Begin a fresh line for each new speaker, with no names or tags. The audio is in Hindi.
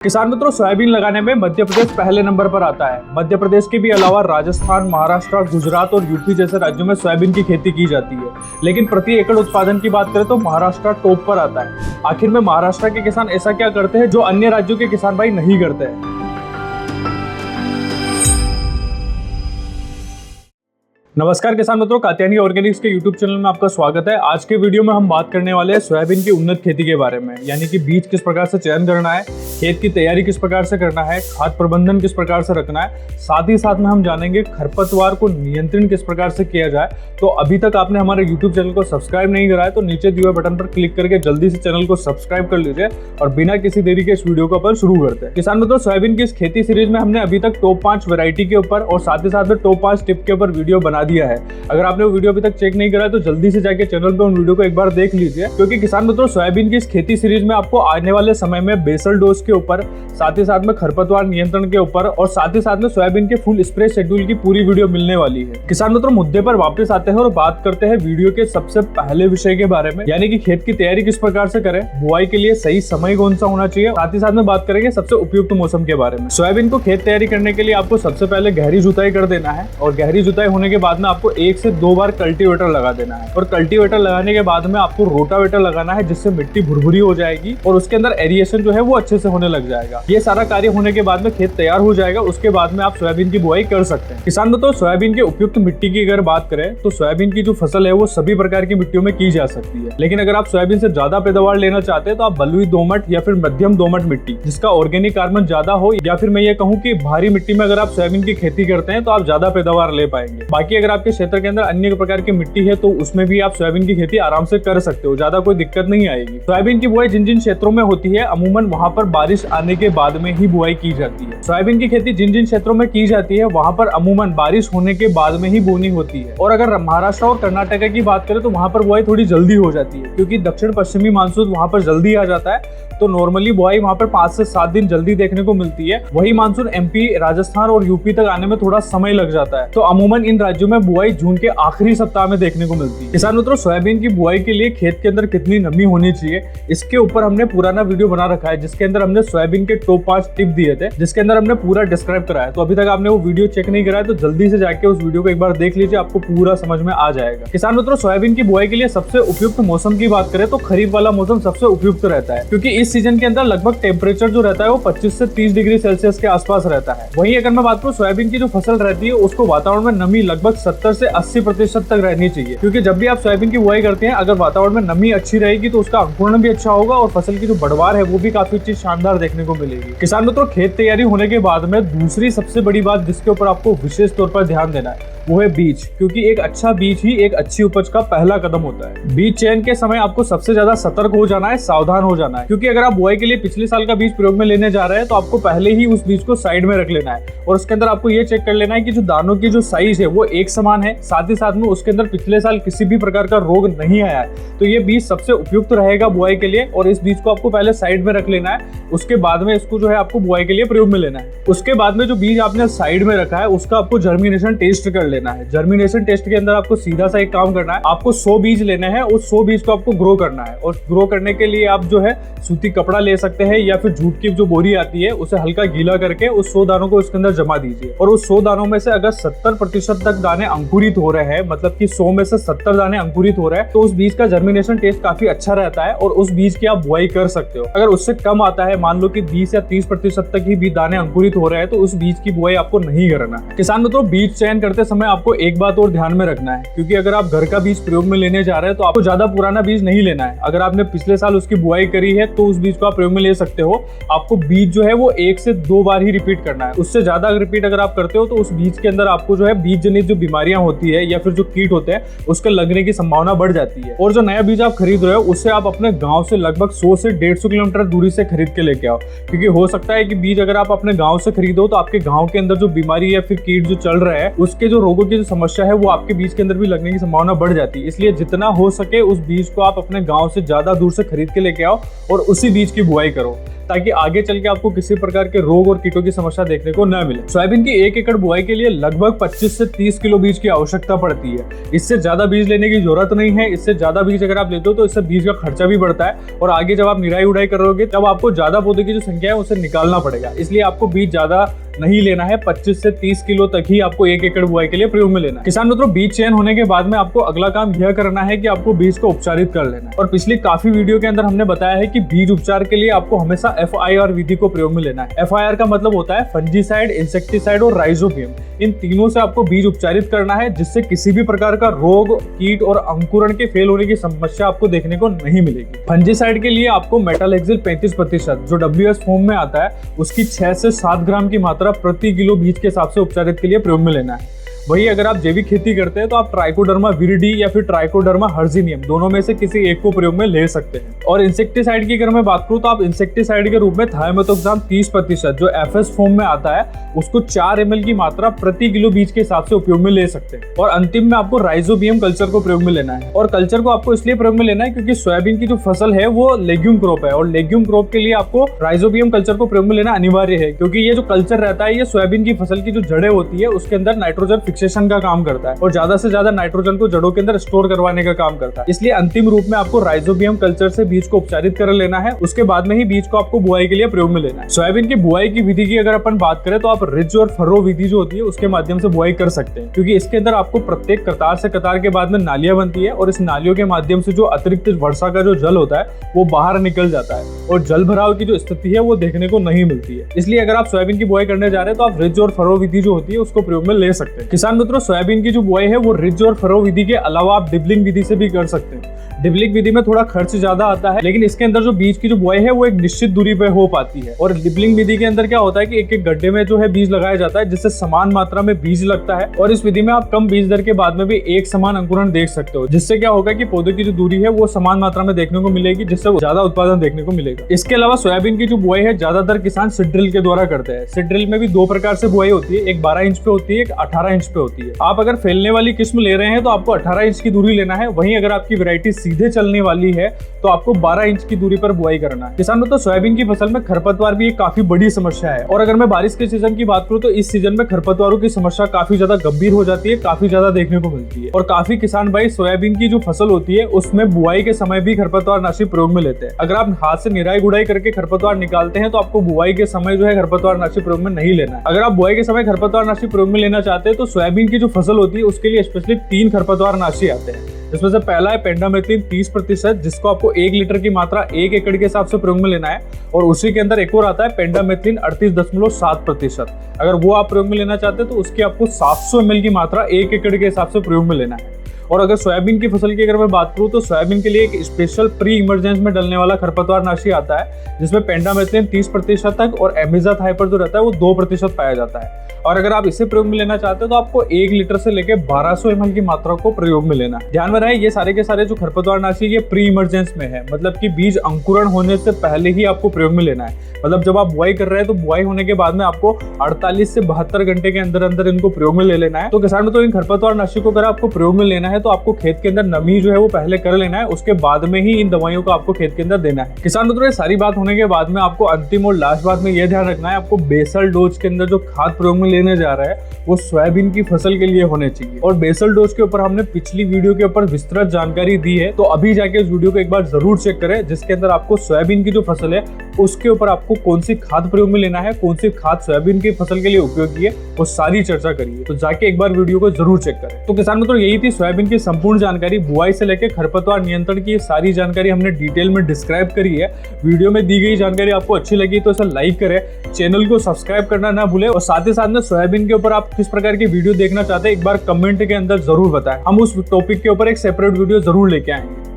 किसान मित्रों, सोयाबीन लगाने में मध्य प्रदेश पहले नंबर पर आता है। मध्य प्रदेश के भी अलावा राजस्थान, महाराष्ट्र, गुजरात और यूपी जैसे राज्यों में सोयाबीन की खेती की जाती है। लेकिन प्रति एकड़ उत्पादन की बात करें तो महाराष्ट्र टॉप पर आता है। आखिर में महाराष्ट्र के किसान ऐसा क्या करते हैं जो अन्य राज्यों के किसान भाई नहीं करते हैं? नमस्कार किसान मित्रों, कात्यायनी ऑर्गेनिक्स के यूट्यूब चैनल में आपका स्वागत है। आज के वीडियो में हम बात करने वाले हैं सोयाबीन की उन्नत खेती के बारे में, यानी कि बीज किस प्रकार से चयन करना है, खेत की तैयारी किस प्रकार से करना है, खाद प्रबंधन किस प्रकार से रखना है। साथ ही साथ में हम जानेंगे खरपतवार को नियंत्रण किस प्रकार से किया जाए। तो अभी तक आपने हमारे यूट्यूब चैनल को सब्सक्राइब नहीं करा है तो नीचे दिए हुए बटन पर क्लिक करके जल्दी से चैनल को सब्सक्राइब कर लीजिए और बिना किसी देरी के इस वीडियो को अपन शुरू करते हैं। किसान मित्रों, सोयाबीन की इस खेती सीरीज में हमने अभी तक टॉप 5 वैरायटी के ऊपर और साथ ही साथ में टॉप 5 टिप के ऊपर वीडियो बना दिया है। अगर आपने वो वीडियो अभी तक चेक नहीं करा है तो जल्दी से जाके चैनल पे उन वीडियो को एक बार देख लीजिए, क्योंकि किसान मित्रों सोयाबीन की इस खेती सीरीज में आपको आने वाले समय में बेसल डोज के ऊपर, साथ ही साथ में खरपतवार नियंत्रण के ऊपर और साथ ही साथ में सोयाबीन के फुल स्प्रे शेड्यूल की पूरी वीडियो मिलने वाली है। किसान मित्रों, मुद्दे पर वापस आते हैं और बात करते हैं वीडियो के सबसे पहले विषय के बारे में, यानी कि खेत की तैयारी किस प्रकार से करें, बुआई के लिए सही समय कौन सा होना चाहिए। साथ ही साथ में बात करेंगे सबसे उपयुक्त मौसम के बारे में। सोयाबीन को खेत तैयारी करने के लिए आपको सबसे पहले गहरी जुताई कर देना है और गहरी जुताई होने के बाद में आपको 1 से 2 बार कल्टीवेटर लगा देना है और कल्टीवेटर लगाने के बाद में आपको रोटावेटर लगाना है, जिससे मिट्टी भुरभुरी हो जाएगी और उसके अंदर एरिएशन जो है वो अच्छे से होने लग जाएगा। ये सारा कार्य होने के बाद में खेत तैयार हो जाएगा। उसके बाद में आप सोयाबीन की बुआई कर सकते हैं। किसान मित्रों, सोयाबीन के उपयुक्त मिट्टी की अगर बात करें तो सोयाबीन की जो फसल है वो सभी प्रकार की मिट्टियों में की जा सकती है। लेकिन अगर आप सोयाबीन से ज्यादा पैदावार लेना चाहते हैं तो आप बलुई दोमट या फिर मध्यम दोमट मिट्टी जिसका ऑर्गेनिक कार्बन ज्यादा हो, या फिर मैं ये कहूँ कि भारी मिट्टी में अगर आप सोयाबीन की खेती करते हैं तो आप ज्यादा पैदावार ले पाएंगे। बाकी अगर आपके क्षेत्र के अंदर अन्य प्रकार की मिट्टी है तो उसमें भी आप सोयाबीन की खेती आराम से कर सकते हो, ज्यादा कोई दिक्कत नहीं आएगी। सोयाबीन की बुआई जिन जिन क्षेत्रों में होती है अमूमन वहां पर बारिश आने के बाद में ही बुआई की जाती है। सोयाबीन की खेती जिन जिन क्षेत्रों में की जाती है वहां पर अमूमन बारिश होने के बाद में ही बोनी होती है। और अगर महाराष्ट्र और कर्नाटक की बात करें तो वहां पर बुआई थोड़ी जल्दी हो जाती है, क्योंकि दक्षिण पश्चिमी मानसून वहां पर जल्दी आ जाता है, तो नॉर्मली बुआई वहां पर 5 से 7 दिन जल्दी देखने को मिलती है। वही मानसून एमपी, राजस्थान और यूपी तक आने में थोड़ा समय लग जाता है, तो अमूमन इन राज्यों में बुआई जून के आखिरी सप्ताह में देखने को मिलती है। किसान मित्रों, सोयाबीन की बुआई के लिए खेत के अंदर कितनी नमी होनी चाहिए इसके ऊपर हमने पुराना वीडियो बना रखा है, जिसके अंदर हमने सोयाबीन के टॉप 5 टिप दिए थे, जिसके अंदर हमने पूरा डिस्क्राइब करा है। तो अभी तक आपने वो वीडियो चेक नहीं करा है तो जल्दी से जाके उस वीडियो को एक बार देख लीजिए, आपको पूरा समझ में आ जाएगा। किसान मित्रों, सोयाबीन की बुआई के लिए सबसे उपयुक्त मौसम की बात करें तो खरीफ वाला मौसम सबसे उपयुक्त रहता है, क्योंकि इस सीजन के अंदर लगभग टेम्परेचर जो रहता है वो 25 से 30 डिग्री सेल्सियस के आसपास रहता है। वहीं अगर मैं बात करूं सोयाबीन की जो फसल रहती है उसको वातावरण में नमी लगभग 70 से 80% तक रहनी चाहिए, क्योंकि जब भी आप सोयाबीन की बुआई करते हैं अगर वातावरण में नमी अच्छी रहेगी तो उसका अंकुरण भी अच्छा होगा और फसल की जो बढ़वार है वो भी काफी अच्छी शानदार देखने को मिलेगी। किसान मित्रों, खेत तैयारी होने के बाद में दूसरी सबसे बड़ी बात जिसके ऊपर आपको विशेष तौर पर ध्यान देना है वो है बीज, क्योंकि एक अच्छा बीज ही एक अच्छी उपज का पहला कदम होता है। बीज चयन के समय आपको सबसे ज्यादा सतर्क हो जाना है, सावधान हो जाना है, क्योंकि अगर आप बुआई के लिए पिछले साल का बीज प्रयोग में लेने जा रहे हैं तो आपको पहले ही उस बीज को साइड में रख लेना है और उसके अंदर आपको ये चेक कर लेना है कि जो दानों की जो साइज है वो एक समान है, साथ ही साथ में उसके अंदर पिछले साल किसी भी प्रकार का रोग नहीं आया है, तो ये बीज सबसे उपयुक्त रहेगा बुआई के लिए। और इस बीज को आपको पहले साइड में रख लेना है, उसके बाद में इसको जो है आपको बुआई के लिए प्रयोग में लेना है। उसके बाद में जो बीज आपने साइड में रखा है उसका आपको जर्मिनेशन टेस्ट कर लेना है। जर्मिनेशन टेस्ट के अंदर आपको सीधा सा एक काम करना है, आपको 100 बीज लेने हैं, उस 100 बीज को आपको ग्रो करना है। और ग्रो करने के लिए आप जो है सूती कपड़ा ले सकते हैं या फिर जूट की जो बोरी आती है उसे हल्का गीला करके उस 100 दानों को इसके अंदर जमा दीजिए। और उस 100 दानों में से अगर 70% तक दाने अंकुरित हो रहे हैं, मतलब कि 100 में से 70 दाने अंकुरित हो रहे हैं, तो उस बीज का जर्मिनेशन टेस्ट काफी अच्छा रहता है और उस बीज की आप बुआई कर सकते हो। अगर उससे कम आता है, मान लो कि 20 या 30% तक ही भी दाने अंकुरित हो रहे हैं, तो उस बीज की बुआई आपको नहीं करना है। किसान मित्रों, बीज चयन करते समय आपको एक बात और ध्यान में रखना है, क्योंकि अगर आप घर का बीज प्रयोग में लेने जा रहे हैं तो आपको ज्यादा पुराना बीज नहीं लेना है। अगर आपने पिछले साल उसकी बुआई करी है तो उस बीज को आप प्रयोग में ले सकते हो। आपको बीज जो है वो 1 से 2 बार ही रिपीट करना है, उससे ज्यादा रिपीट अगर आप करते हो तो उस बीज के अंदर आपको जो है बीज जनित जो बीमारियां होती है या फिर जो कीट होते हैं उसके लगने की संभावना बढ़ जाती है। और जो नया बीज आप खरीद रहे हो उससे आप अपने गांव से लगभग 100 से 150 किलोमीटर दूरी से खरीद के लेके आओ, क्योंकि हो सकता है कि बीज अगर आप अपने गांव से खरीदो तो आपके गांव के अंदर जो बीमारी या फिर कीट जो चल रहा है उसके जो रोगों की जो समस्या है वो आपके बीज के अंदर भी लगने की संभावना बढ़ जाती है। इसलिए जितना हो सके उस बीज को आप अपने गांव से ज्यादा दूर से खरीद के लेके आओ और उसी बीज की बुआई करो, ताकि आगे चल के आपको किसी प्रकार के रोग और कीटों की समस्या देखने को न मिले। सोयाबीन की 1 एकड़ बुआई के लिए लगभग 25 से 30 किलो बीज की आवश्यकता पड़ती है। इससे ज्यादा बीज लेने की जरूरत नहीं है। इससे ज्यादा बीज अगर आप लेते हो तो इससे बीज का खर्चा भी बढ़ता है और आगे जब आप निराई उड़ाई करोगे तब आपको ज्यादा पौधे की जो संख्या है उसे निकालना पड़ेगा। इसलिए आपको बीज ज्यादा नहीं लेना है, 25 से 30 किलो तक ही आपको 1 एकड़ बुआई के लिए प्रयोग में लेना है। किसान मित्रों, बीज चयन होने के बाद में आपको अगला काम यह करना है कि आपको बीज को उपचारित कर लेना है। और पिछली काफी वीडियो के अंदर हमने बताया है कि बीज उपचार के लिए आपको हमेशा FIR विधि को प्रयोग में लेना है। FIR का मतलब होता है फंजीसाइड, इंसेक्टिसाइड और राइजोबियम। इन तीनों से आपको बीज उपचारित करना है, जिससे किसी भी प्रकार का रोग, कीट और अंकुरण के फेल होने की समस्या आपको देखने को नहीं मिलेगी। फंजीसाइड के लिए आपको मेटालेक्सिल 35% जो WS फॉर्म में आता है उसकी 6 से 7 ग्राम की मात्रा प्रति किलो बीज के हिसाब से उपचारित के लिए प्रयोग में लेना है। वही अगर आप जैविक खेती करते हैं तो आप ट्राइकोडर्मा विरिडी या फिर ट्राइकोडर्मा हर्जिनियम दोनों में से किसी एक को प्रयोग में ले सकते हैं। और इंसेक्टिसाइड की अगर मैं बात करूं तो आप इंसेक्टिसाइड के रूप में थायोमेथोक्साम 30% जो FS फॉर्म में आता है उसको 4 ml की मात्रा प्रति किलो बीज के हिसाब से उपयोग में ले सकते हैं। और अंतिम में आपको राइजोबियम कल्चर को प्रयोग में लेना है। और कल्चर को आपको इसलिए प्रयोग में लेना है क्योंकि सोयाबीन की जो फसल है वो लेग्यूम क्रॉप है और लेग्यूम क्रॉप के लिए आपको राइजोबियम कल्चर को प्रयोग में लेना अनिवार्य है, क्योंकि ये जो कल्चर रहता है ये सोयाबीन की फसल की जो जड़ें होती है उसके अंदर नाइट्रोजन फिक्सेशन का काम करता है और ज्यादा से ज्यादा नाइट्रोजन को जड़ों के अंदर स्टोर करवाने का काम करता है। इसलिए अंतिम रूप में आपको राइजोबियम कल्चर से बीज को उपचारित कर लेना है। उसके बाद में ही बीज को आपको बुआई के लिए प्रयोग में लेना है। सोयाबीन की बुआई की विधि की अगर अपन बात करें तो आप रिज और फरो विधि जो होती है उसके माध्यम से बुआई कर सकते हैं, क्योंकि इसके अंदर आपको प्रत्येक कतार से कतार के बाद में नालियां बनती है और इस नालियों के माध्यम से जो अतिरिक्त वर्षा का जो जल होता है वो बाहर निकल जाता है और जल भराव की जो स्थिति है वो देखने को नहीं मिलती है। इसलिए अगर आप सोयाबीन की बुआई करने जा रहे हैं तो आप रिज और फरो विधि जो होती है उसको प्रयोग में ले सकते हैं। किसान मित्रों, सोयाबीन की जो बुआई है वो रिज और फरो विधि के अलावा आप डिबलिंग विधि से भी कर सकते हैं। डिबलिंग विधि में थोड़ा खर्च ज्यादा आता है, लेकिन इसके अंदर जो बीज की जो बुआई है वो एक निश्चित दूरी पे हो पाती है। और डिबलिंग विधि के अंदर क्या होता है कि एक एक गड्ढे में जो है बीज लगाया जाता है, जिससे समान मात्रा में बीज लगता है। और इस विधि में आप कम बीज दर के बाद में भी एक समान अंकुरण देख सकते हो, जिससे क्या होगा कि पौधे की जो दूरी है वो समान मात्रा में देखने को मिलेगी, जिससे ज्यादा उत्पादन देखने को मिलेगा। इसके अलावा सोयाबीन की जो बुआई है ज्यादातर किसान सीड ड्रिल के द्वारा करते हैं। सीड ड्रिल में भी 2 प्रकार से बुआई होती है, एक 12 इंच पे होती है, एक 18 इंच पे होती है। आप अगर फैलने वाली किस्म ले रहे हैं तो आपको 18 इंच की दूरी लेना है। वहीं अगर आपकी वैरायटी सीधे चलने वाली है तो आपको 12 इंच की दूरी पर बुआई करना है। किसानों, तो सोयाबीन की फसल में खरपतवार भी एक काफी बड़ी समस्या है। और अगर मैं बारिश के सीजन की बात करूं तो इस सीजन में खरपतवारों की समस्या काफी ज्यादा गंभीर हो जाती है, काफी ज्यादा देखने को मिलती है। और काफी किसान भाई सोयाबीन की जो फसल होती है उसमें बुआई के समय भी खरपतवार नाशी प्रयोग में लेते हैं। अगर आप हाथ से निराई गुड़ाई करके खरपतवार निकालते हैं तो आपको बुआई के समय जो है खरपतवार नाशी प्रयोग में नहीं लेना है। अगर आप बुआई के समय खरपतवार नाशी प्रयोग में लेना चाहते हैं तो सोयाबीन की जो फसल होती है उसके लिए स्पेशली 3 खरपतवार नाशी आते हैं, जिसमें से पहला है पेंडामेथिलिन 30%, जिसको आपको 1 लीटर की मात्रा 1 एकड़ के हिसाब से प्रयोग में लेना है। और उसी के अंदर एक और आता है पेंडामेथिलिन 38.7%। अगर वो आप प्रयोग में लेना चाहते हैं तो उसकी आपको 700 ml की मात्रा 1 एकड़ के हिसाब से प्रयोग में लेना है। और अगर सोयाबीन की फसल की अगर मैं बात करूं तो सोयाबीन के लिए एक स्पेशल प्री इमरजेंस में डलने वाला खरपतवार नाशी आता है, जिसमें पेंडामेथिलिन 30% तक और एमिजाथाइपर जो रहता है वो 2% पाया जाता है। और अगर आप इसे प्रयोग में लेना चाहते हो तो आपको 1 लीटर से लेकर 1200 ml की मात्रा को प्रयोग में लेना है। ध्यान में रहे ये सारे के सारे जो खरपतवार नाशी ये प्री इमरजेंस में है, मतलब कि बीज अंकुरण होने से पहले ही आपको प्रयोग में लेना है। मतलब जब आप बुआई कर रहे हैं तो बुआई होने के बाद में आपको 48 से 72 घंटे के अंदर अंदर इनको प्रयोग में ले लेना है। तो किसान में तो इन खरपतवार नाशी को अगर आपको प्रयोग में लेना है तो आपको खेत के अंदर नमी जो है वो पहले कर लेना है, उसके बाद में ही इन दवाइयों को आपको खेत के अंदर देना है। किसान मित्रों, ये सारी बात होने के बाद में आपको अंतिम और लास्ट बात में यह ध्यान रखना है, आपको बेसल डोज के अंदर जो खाद प्रयोग में लेने जा रहा है वो सोयाबीन की फसल के लिए होने चाहिए। और बेसल डोज के ऊपर हमने पिछली वीडियो के ऊपर विस्तृत जानकारी दी है, तो अभी जाके इस वीडियो को एक बार जरूर चेक करें, जिसके अंदर आपको सोयाबीन की जो फसल है उसके ऊपर आपको कौन सी खाद प्रयोग में लेना है, कौन सी खाद सोयाबीन की फसल के लिए उपयोगी है, वो सारी चर्चा करिए। तो जाके एक बार वीडियो को जरूर चेक करें। तो किसान मित्रों, यही थी सोयाबीन की संपूर्ण जानकारी। बुआई से लेकर खरपतवार नियंत्रण की सारी जानकारी हमने डिटेल में डिस्क्राइब करी है। वीडियो में दी गई जानकारी आपको अच्छी लगी तो इसे लाइक करें, चैनल को सब्सक्राइब करना ना भूलें और साथ ही साथ में सोयाबीन के ऊपर आप किस प्रकार की वीडियो देखना चाहते हैं एक बार कमेंट के अंदर जरूर बताएं। हम उस टॉपिक के ऊपर एक सेपरेट वीडियो जरूर लेके आएंगे।